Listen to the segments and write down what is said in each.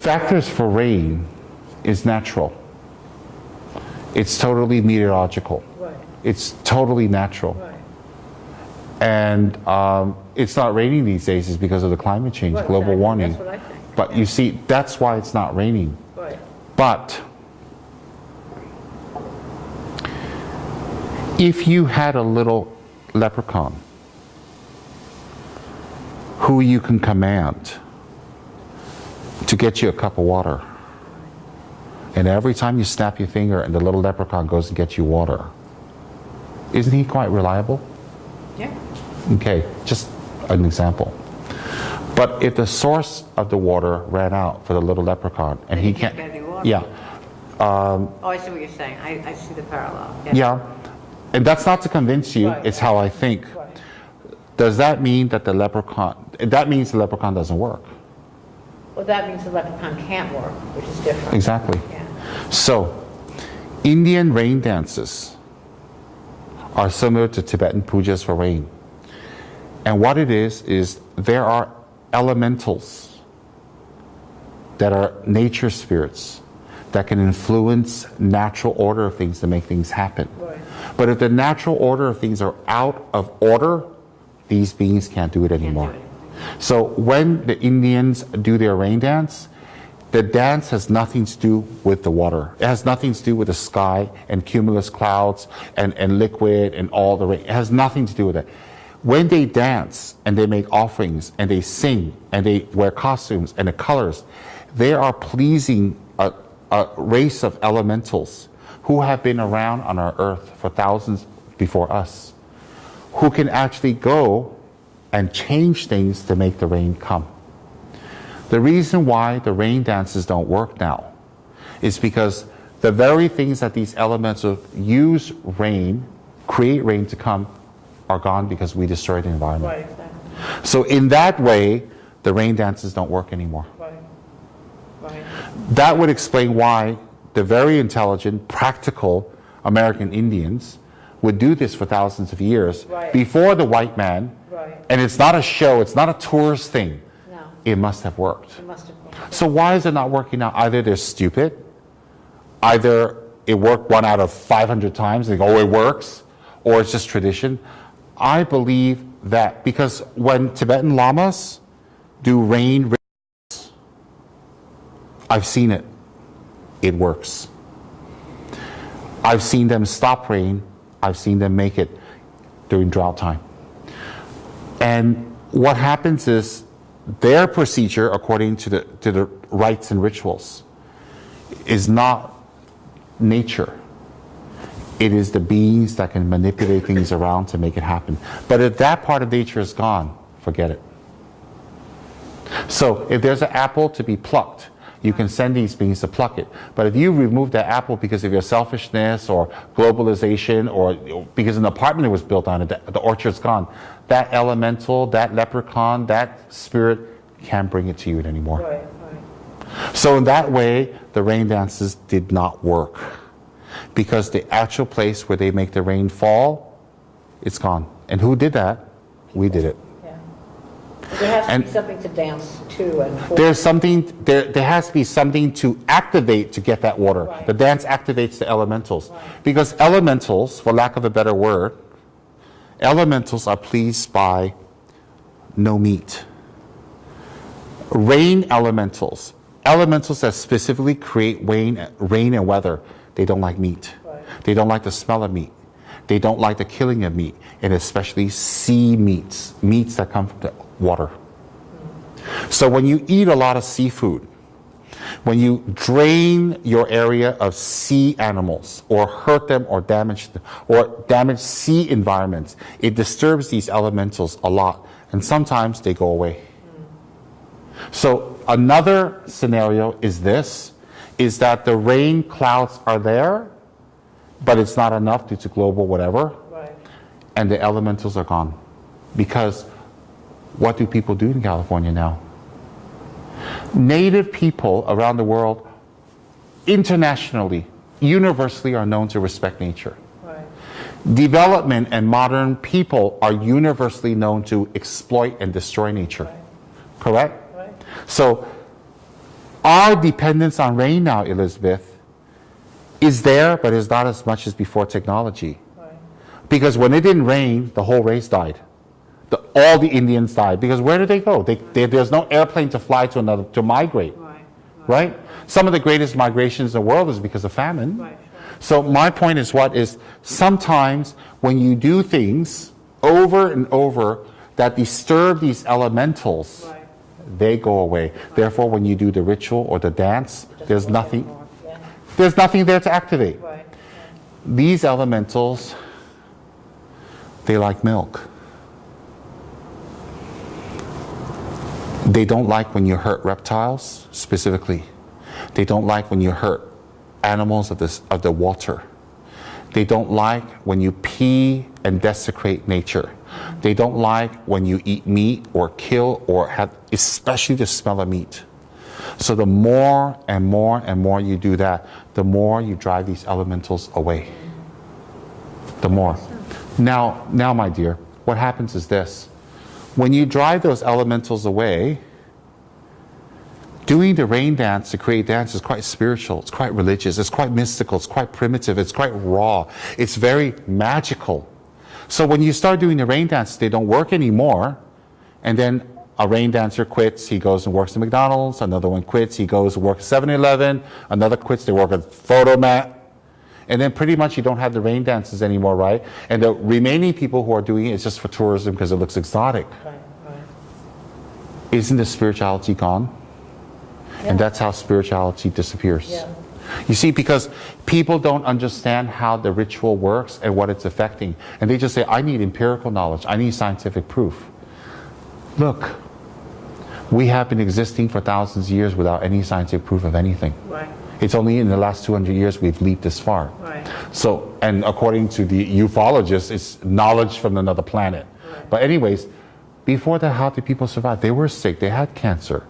Factors for rain is natural. It's totally meteorological. Right. It's totally natural. Right. And it's not raining these days is because of the climate change, Right, global exactly. warming. That's what I think. But you see, that's why it's not raining. Right. But if you had a little leprechaun who you can command to get you a cup of water, and every time you snap your finger and the little leprechaun goes and gets you water, isn't he quite reliable? Yeah. Okay, just an example. But if the source of the water ran out for the little leprechaun and he can't get any water. yeah. Oh, I see what you're saying. I see the parallel. Yeah. And that's not to convince you, Right. it's how I think. Right. Does that mean that the leprechaun, that means the leprechaun doesn't work? Well, that means the leprechaun can't work, which is different. Exactly. Yeah. So, Indian rain dances are similar to Tibetan pujas for rain. And what it is there are elementals that are nature spirits that can influence natural order of things to make things happen. Right. But if the natural order of things are out of order, these beings can't do it anymore. Can't do it. So when the Indians do their rain dance, the dance has nothing to do with the water. It has nothing to do with the sky and cumulus clouds and liquid and all the rain. It has nothing to do with it. When they dance and they make offerings and they sing and they wear costumes and the colors, they are pleasing a race of elementals who have been around on our earth for thousands before us, who can actually go and change things to make the rain come. The reason why the rain dances don't work now is because the very things that these elementals use rain, create rain to come, are gone because we destroyed the environment. Right, exactly. So in that way, the rain dances don't work anymore. Right. Right. That would explain why the very intelligent, practical American Indians would do this for thousands of years Right. before the white man. Right. And it's not a show, it's not a tourist thing. No. It must have worked. It must have been. So why is it not working now? Either they're stupid, either it worked 1 out of 500 times, they go, oh, it works, or it's just tradition. I believe that because when Tibetan lamas do rain rituals, I've seen it. It works. I've seen them stop rain. I've seen them make it during drought time. And what happens is their procedure, according to the rites and rituals, is not nature. It is the beings that can manipulate things around to make it happen. But if that part of nature is gone, forget it. So if there's an apple to be plucked, you can send these beings to pluck it. But if you remove that apple because of your selfishness or globalization or because an apartment was built on it, the orchard's gone, that elemental, that leprechaun, that spirit can't bring it to you anymore. Right, right. So in that way, the rain dances did not work. Because the actual place where they make the rain fall, it's gone. And who did that? We did it. Yeah. But there has to be something to dance to and for. There's something, there has to be something to activate to get that water. Right. The dance activates the elementals. Right. Because elementals, for lack of a better word, elementals are pleased by no meat. Rain elementals, elementals that specifically create rain and weather, they don't like meat. Right. They don't like the smell of meat. They don't like the killing of meat, and especially sea meats, meats that come from the water. So when you eat a lot of seafood, when you drain your area of sea animals or hurt them or damage sea environments, it disturbs these elementals a lot, and sometimes they go away. So another scenario is this, is that the rain clouds are there, but it's not enough due to global whatever, Right. and the elementals are gone. Because what do people do in California now? Native people around the world, internationally, universally are known to respect nature. Right. Development and modern people are universally known to exploit and destroy nature. Right. Correct? Right. So Our dependence on rain now, Elizabeth, is there, but is not as much as before technology. Right. Because when it didn't rain, the whole race died. All the Indians died. Because where did they go? There's no airplane to fly to another, to migrate. Right? Some of the greatest migrations in the world is because of famine. Right. So my point is sometimes when you do things over and over that disturb these elementals, Right. they go away. Therefore, when you do the ritual or the dance, there's nothing Yeah. there's nothing there to activate. Right. These elementals, they like milk. They don't like when you hurt reptiles, specifically. They don't like when you hurt animals of the water. They don't like when you pee and desecrate nature. They don't like when you eat meat or kill or have, especially the smell of meat. So the more and more and more you do that, the more you drive these elementals away. The more. Now, my dear, what happens is this. When you drive those elementals away, doing the rain dance, the create dance, is quite spiritual, it's quite religious, it's quite mystical, it's quite primitive, it's quite raw, it's very magical. So when you start doing the rain dance, they don't work anymore, and then a rain dancer quits, he goes and works at McDonald's, another one quits, he goes and works at 7-Eleven, another quits, they work at Photomat, and then pretty much you don't have the rain dances anymore, right? And the remaining people who are doing it is just for tourism because it looks exotic. Right. Isn't the spirituality gone? Yeah. And that's how spirituality disappears. Yeah. You see, because people don't understand how the ritual works and what it's affecting. And they just say, I need empirical knowledge. I need scientific proof. Look, we have been existing for thousands of years without any scientific proof of anything. Right. It's only in the last 200 years we've leaped this far. Right. So, and according to the ufologists, it's knowledge from another planet. Right. But anyways, before that, how did people survive? They were sick, they had cancer.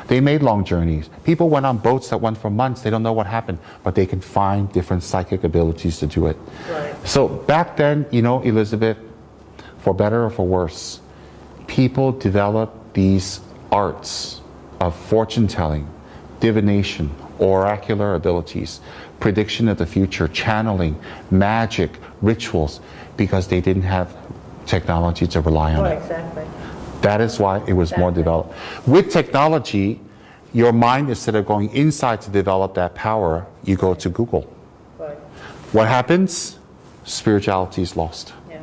They made long journeys. People went on boats that went for months. They don't know what happened, but they can find different psychic abilities to do it. Right. So back then, you know, Elizabeth, for better or for worse, people developed these arts of fortune telling, divination, oracular abilities, prediction of the future, channeling, magic, rituals, because they didn't have technology to rely on Right, it. exactly. That is why it was more developed. With technology, your mind, instead of going inside to develop that power, you go to Google. Right. What happens? Spirituality is lost. Yeah.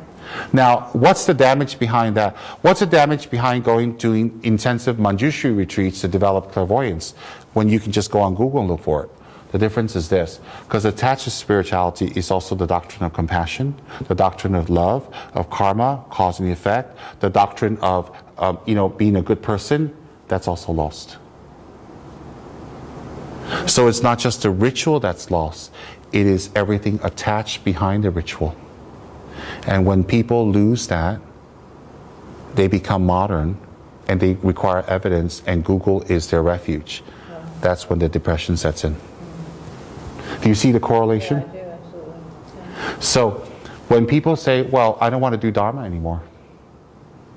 Now, what's the damage behind that? What's the damage behind going to intensive Manjushri retreats to develop clairvoyance when you can just go on Google and look for it? The difference is this, because attached to spirituality is also the doctrine of compassion, the doctrine of love, of karma, cause and effect, the doctrine of being a good person. That's also lost. So it's not just the ritual that's lost, it is everything attached behind the ritual. And when people lose that, they become modern and they require evidence, and Google is their refuge. Yeah. That's when the depression sets in. Do you see the correlation? Yeah, I do, absolutely. Yeah. So when people say, well, I don't want to do Dharma anymore.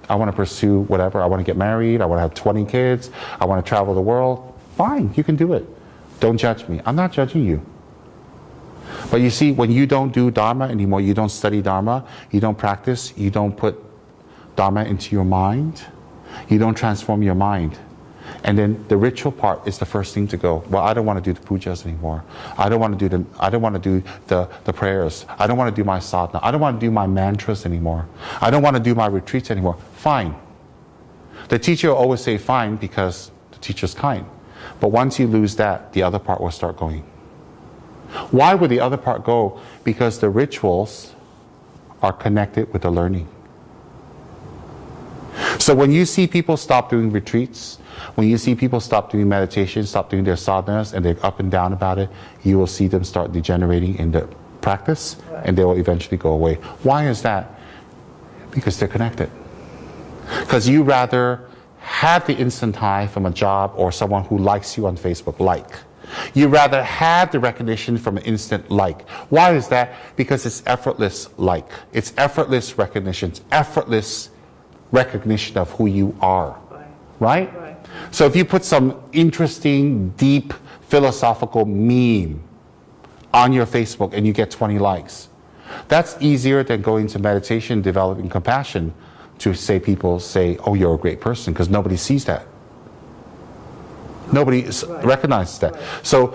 I want to pursue whatever. I want to get married. I want to have 20 kids. I want to travel the world. Fine, you can do it. Don't judge me. I'm not judging you. But you see, when you don't do Dharma anymore, you don't study Dharma, you don't practice, you don't put Dharma into your mind, you don't transform your mind. And then the ritual part is the first thing to go. Well, I don't want to do the pujas anymore. I don't want to do the prayers. I don't want to do my sadhana. I don't want to do my mantras anymore. I don't want to do my retreats anymore. Fine. The teacher will always say fine because the teacher's kind. But once you lose that, the other part will start going. Why would the other part go? Because the rituals are connected with the learning. So when you see people stop doing retreats, when you see people stop doing meditation, stop doing their sadhanas, and they're up and down about it, you will see them start degenerating in the practice, and they will eventually go away. Why is that? Because they're connected. Because you rather have the instant high from a job or someone who likes you on Facebook, You rather have the recognition from an instant like. Why is that? Because it's effortless like. It's effortless recognition. It's effortless recognition of who you are. Right? So if you put some interesting, deep, philosophical meme on your Facebook and you get 20 likes, that's easier than going to meditation, developing compassion, to say people say, oh, you're a great person, because nobody sees that. Nobody recognizes that. So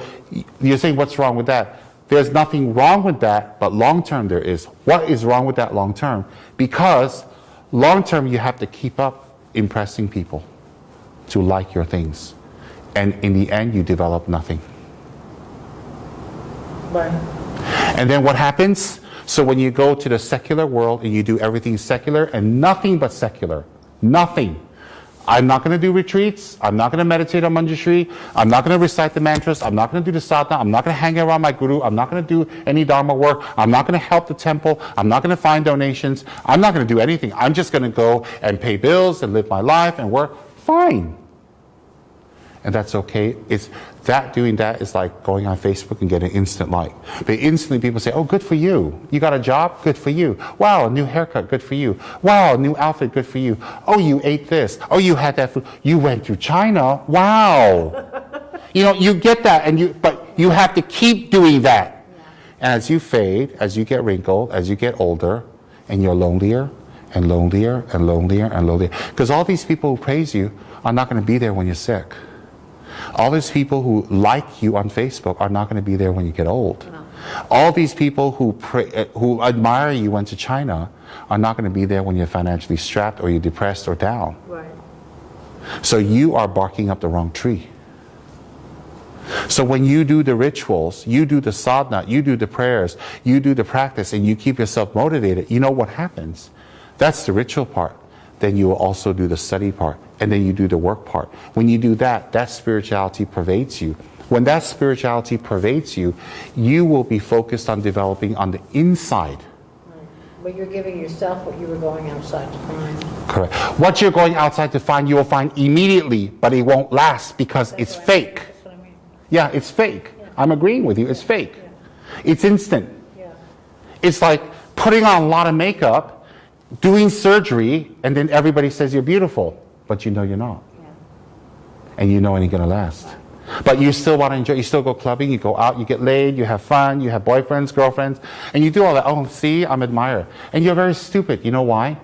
you're saying, what's wrong with that? There's nothing wrong with that, but long term there is. What is wrong with that long term? Because long term you have to keep up impressing people to like your things. And in the end you develop nothing. Right. And then what happens? So when you go to the secular world and you do everything secular and nothing but secular, nothing. I'm not going to do retreats. I'm not going to meditate on Manjushri. I'm not going to recite the mantras. I'm not going to do the sadhana. I'm not going to hang around my guru. I'm not going to do any dharma work. I'm not going to help the temple. I'm not going to find donations. I'm not going to do anything. I'm just going to go and pay bills and live my life and work. Fine. And that's okay. It's that doing that is like going on Facebook and getting instant like. But instantly people say, oh, good for you. You got a job? Good for you. Wow, a new haircut? Good for you. Wow, a new outfit? Good for you. Oh, you ate this. Oh, you had that food. You went to China. Wow. You know, you get that, but you have to keep doing that. Yeah. As you fade, as you get wrinkled, as you get older, and you're lonelier and lonelier and lonelier and lonelier. Because all these people who praise you are not going to be there when you're sick. All these people who like you on Facebook are not going to be there when you get old. No. All these people who admire you went to China are not going to be there when you're financially strapped or you're depressed or down. Right. So you are barking up the wrong tree. So when you do the rituals, you do the sadhana, you do the prayers, you do the practice, and you keep yourself motivated, you know what happens? That's the ritual part. Then you will also do the study part, and then you do the work part. When you do that, that spirituality pervades you. When that spirituality pervades you, you will be focused on developing on the inside. Right. But you're giving yourself what you were going outside to find. Correct. What you're going outside to find, you will find immediately, but it won't last because it's fake. That's what I mean. Yeah, it's fake. Yeah. I'm agreeing with you. It's fake. Yeah. It's instant. Yeah. It's like putting on a lot of makeup, doing surgery, and then everybody says you're beautiful, but you know you're not. Yeah. And you know it ain't gonna last. But you still want to enjoy, you still go clubbing, you go out, you get laid, you have fun, you have boyfriends, girlfriends, and you do all that. Oh, see, I'm admired. And you're very stupid. You know why?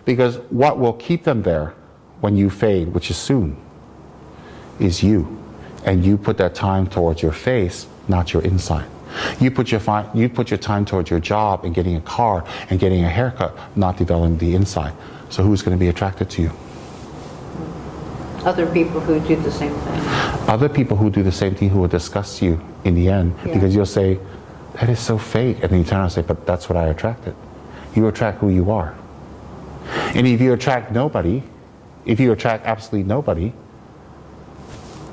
Because what will keep them there when you fade, which is soon, is you. And you put that time towards your face, not your inside. You put your time towards your job and getting a car and getting a haircut, not developing the inside. So who's going to be attracted to you? Other people who do the same thing. Other people who do the same thing who will disgust you in the end, because you'll say, that is so fake. And then you turn around and say, but that's what I attracted. You attract who you are. And if you attract nobody, if you attract absolutely nobody,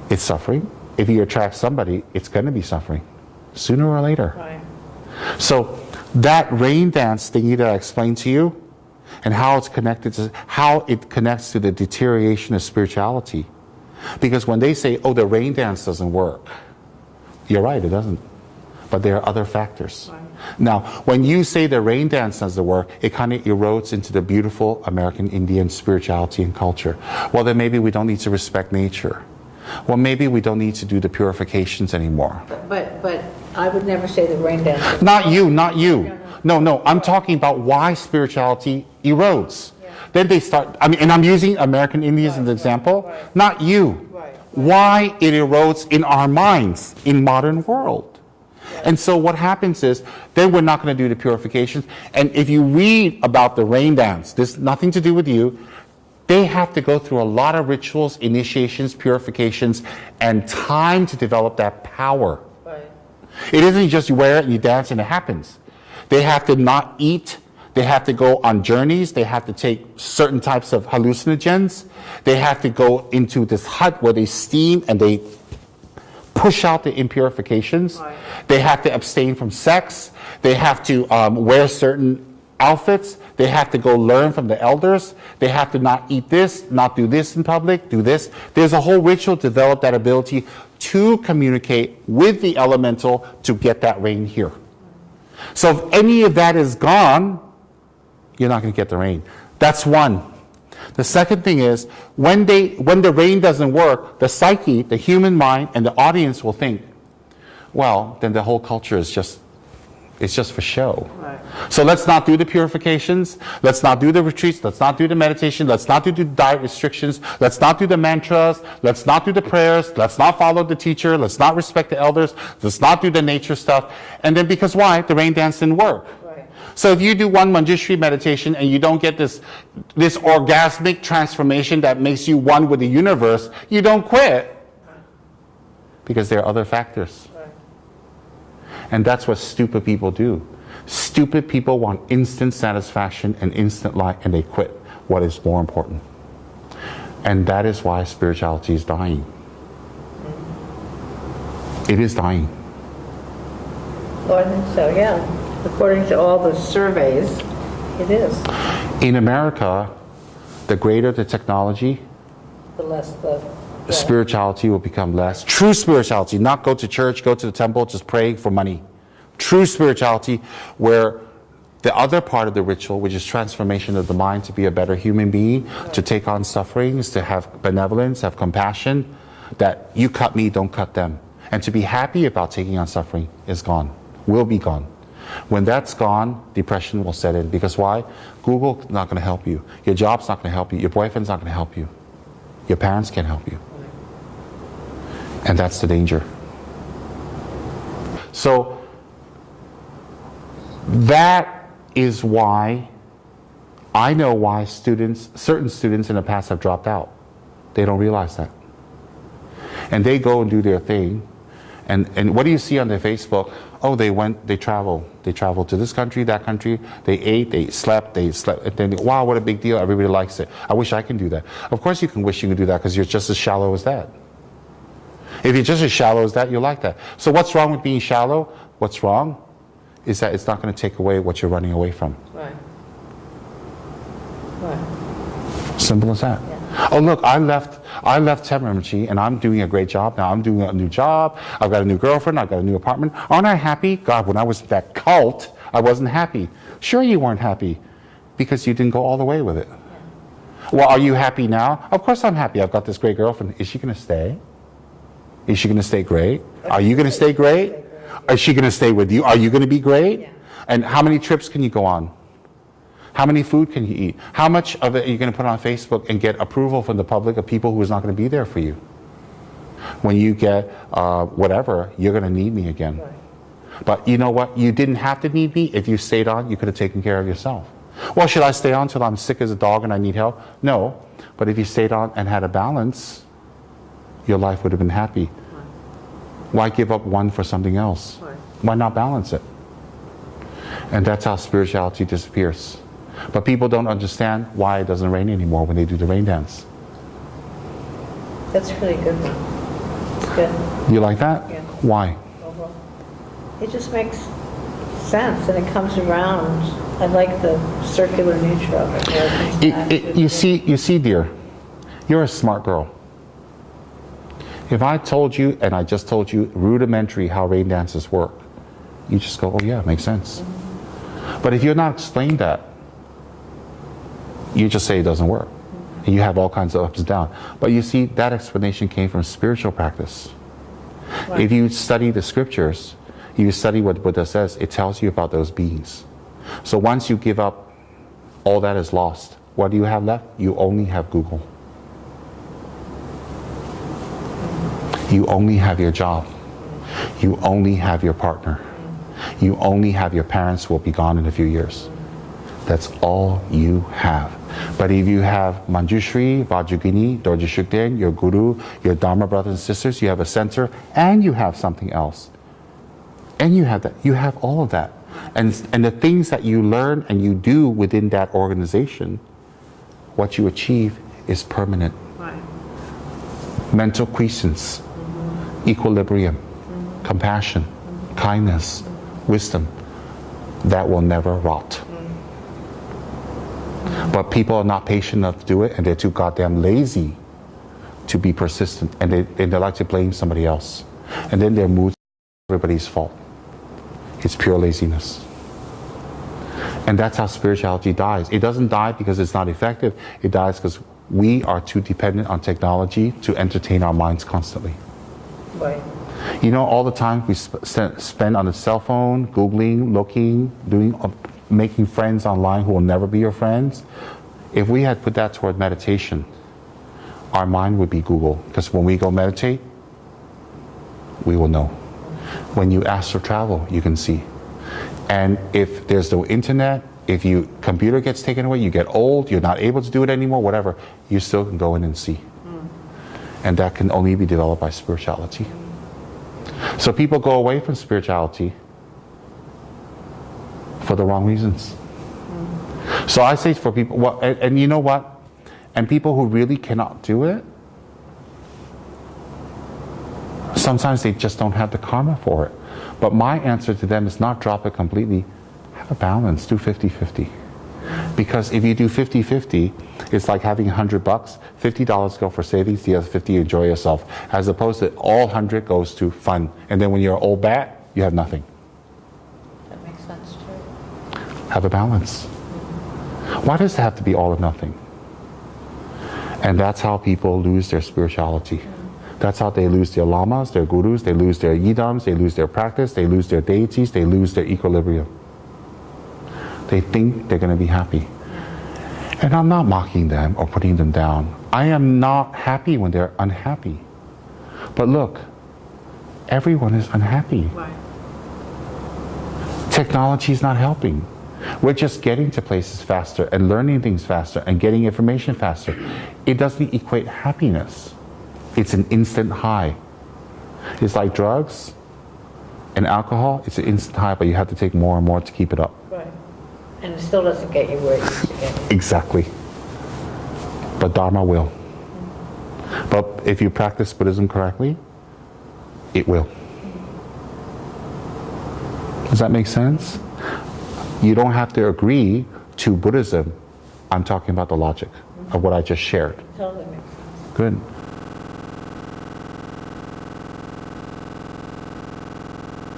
it's suffering. If you attract somebody, it's going to be suffering. Sooner or later. Right. So that rain dance thingy that I explained to you, and how it's connected to, how it connects to the deterioration of spirituality. Because when they say, oh, the rain dance doesn't work, you're right, it doesn't. But there are other factors. Right. Now, when you say the rain dance doesn't work, it kind of erodes into the beautiful American Indian spirituality and culture. Well, then maybe we don't need to respect nature. Well, maybe we don't need to do the purifications anymore. But I would never say the rain dance. Not you, not you. No, I'm talking about why spirituality erodes. Yeah. Then they start, and I'm using American Indians as an example, not you. Right. Why it erodes in our minds in modern world. Yeah. And so what happens is, then we're not going to do the purifications. And if you read about the rain dance, this nothing to do with you, they have to go through a lot of rituals, initiations, purifications, and time to develop that power. Right. It isn't just you wear it and you dance and it happens. They have to not eat. They have to go on journeys. They have to take certain types of hallucinogens. They have to go into this hut where they steam and they push out the impurifications. Right. They have to abstain from sex. They have to wear certain outfits. They have to go learn from the elders. They have to not eat this, not do this in public, do this. There's a whole ritual to develop that ability to communicate with the elemental to get that rain here. So if any of that is gone, you're not going to get the rain. That's one. The second thing is, when the rain doesn't work, the psyche, the human mind, and the audience will think, well, then the whole culture is just for show. Right. So let's not do the purifications, let's not do the retreats, let's not do the meditation, let's not do the diet restrictions, let's not do the mantras, let's not do the prayers, let's not follow the teacher, let's not respect the elders, let's not do the nature stuff. And then because why? The rain dance didn't work. Right. So if you do one Manjushri meditation and you don't get this orgasmic transformation that makes you one with the universe, you don't quit. Because there are other factors. And that's what stupid people do. Stupid people want instant satisfaction and instant light, and they quit what is more important. And that is why spirituality is dying. It is dying. Well, I think so, yeah. According to all the surveys, it is. In America, the greater the technology, The less the... spirituality will become less. True spirituality, not go to church, go to the temple, just pray for money. True spirituality, where the other part of the ritual, which is transformation of the mind to be a better human being, to take on sufferings, to have benevolence, have compassion, that you cut me, don't cut them. And to be happy about taking on suffering is gone, will be gone. When that's gone, depression will set in. Because why? Google's not going to help you. Your job's not going to help you. Your boyfriend's not going to help you. Your parents can't help you. And that's the danger. So that is why I know why certain students in the past have dropped out. They don't realize that. And they go and do their thing. And what do you see on their Facebook? Oh, they traveled to this country, that country, they ate, they slept, and then, wow, what a big deal, everybody likes it. I wish I can do that. Of course you can wish you could do that, because you're just as shallow as that. If you're just as shallow as that, you'll like that. So what's wrong with being shallow? What's wrong is that it's not going to take away what you're running away from. Right. Right. Simple as that. Yeah. Oh look, I left Tsem Rinpoche and I'm doing a great job now. I'm doing a new job. I've got a new girlfriend. I've got a new apartment. Aren't I happy? God, when I was in that cult, I wasn't happy. Sure, you weren't happy because you didn't go all the way with it. Yeah. Well, are you happy now? Of course I'm happy. I've got this great girlfriend. Is she going to stay? Is she going to stay great? Are you going to stay great? Is she going to stay with you? Are you going to be great? Yeah. And how many trips can you go on? How many food can you eat? How much of it are you going to put on Facebook and get approval from the public of people who is not going to be there for you? When you get whatever, you're going to need me again. Right. But you know what? You didn't have to need me. If you stayed on, you could have taken care of yourself. Well, should I stay on till I'm sick as a dog and I need help? No. But if you stayed on and had a balance, your life would have been happy. Right. Why give up one for something else? Right. Why not balance it? And that's how spirituality disappears. But people don't understand why it doesn't rain anymore when they do the rain dance. That's a really good one. It's good. You like that? Yeah. Why? Well, it just makes sense and it comes around. I like the circular nature of it. You see, dear, you're a smart girl. If I told you, and I just told you rudimentary how rain dances work, you just go, oh yeah, it makes sense. Mm-hmm. But if you're not explained that, you just say it doesn't work. And you have all kinds of ups and downs. But you see, that explanation came from spiritual practice. Right. If you study the scriptures, you study what Buddha says, it tells you about those beings. So once you give up, all that is lost. What do you have left? You only have Google. You only have your job. You only have your partner. You only have your parents who will be gone in a few years. That's all you have. But if you have Manjushri, Vajrayogini, Dorje Shukden, your Guru, your Dharma brothers and sisters, you have a center, and you have something else. And you have that. You have all of that. And the things that you learn and you do within that organization, what you achieve is permanent. Right. Mental quiescence, equilibrium, compassion, kindness, wisdom, that will never rot. But people are not patient enough to do it, and they're too goddamn lazy to be persistent, and they like to blame somebody else. And then their mood's everybody's fault. It's pure laziness. And that's how spirituality dies. It doesn't die because it's not effective. It dies because we are too dependent on technology to entertain our minds constantly. Right. You know, all the time we spend on the cell phone, Googling, looking, making friends online who will never be your friends. If we had put that toward meditation, our mind would be Google. Because when we go meditate, we will know. When you astral travel, you can see. And if there's no internet, if your computer gets taken away, you get old, you're not able to do it anymore, whatever, you still can go in and see. And that can only be developed by spirituality. So people go away from spirituality for the wrong reasons. So I say for people, well, and you know what? And people who really cannot do it, sometimes they just don't have the karma for it. But my answer to them is not drop it completely. Have a balance, do 50-50. Because if you do 50-50, it's like having $100, $50 go for savings, the other 50 enjoy yourself. As opposed to all 100 goes to fun. And then when you're old bat, you have nothing. That makes sense too. Have a balance. Why does it have to be all or nothing? And that's how people lose their spirituality. That's how they lose their lamas, their gurus, they lose their yidams, they lose their practice, they lose their deities, they lose their equilibrium. They think they're going to be happy. And I'm not mocking them or putting them down. I am not happy when they're unhappy. But look, everyone is unhappy. Right. Technology is not helping. We're just getting to places faster and learning things faster and getting information faster. It doesn't equate happiness. It's an instant high. It's like drugs and alcohol. It's an instant high, but you have to take more and more to keep it up. Right. And it still doesn't get you where it used to get you. Exactly. But Dharma will. But if you practice Buddhism correctly, it will. Does that make sense? You don't have to agree to Buddhism. I'm talking about the logic of what I just shared. Totally makes sense. Good.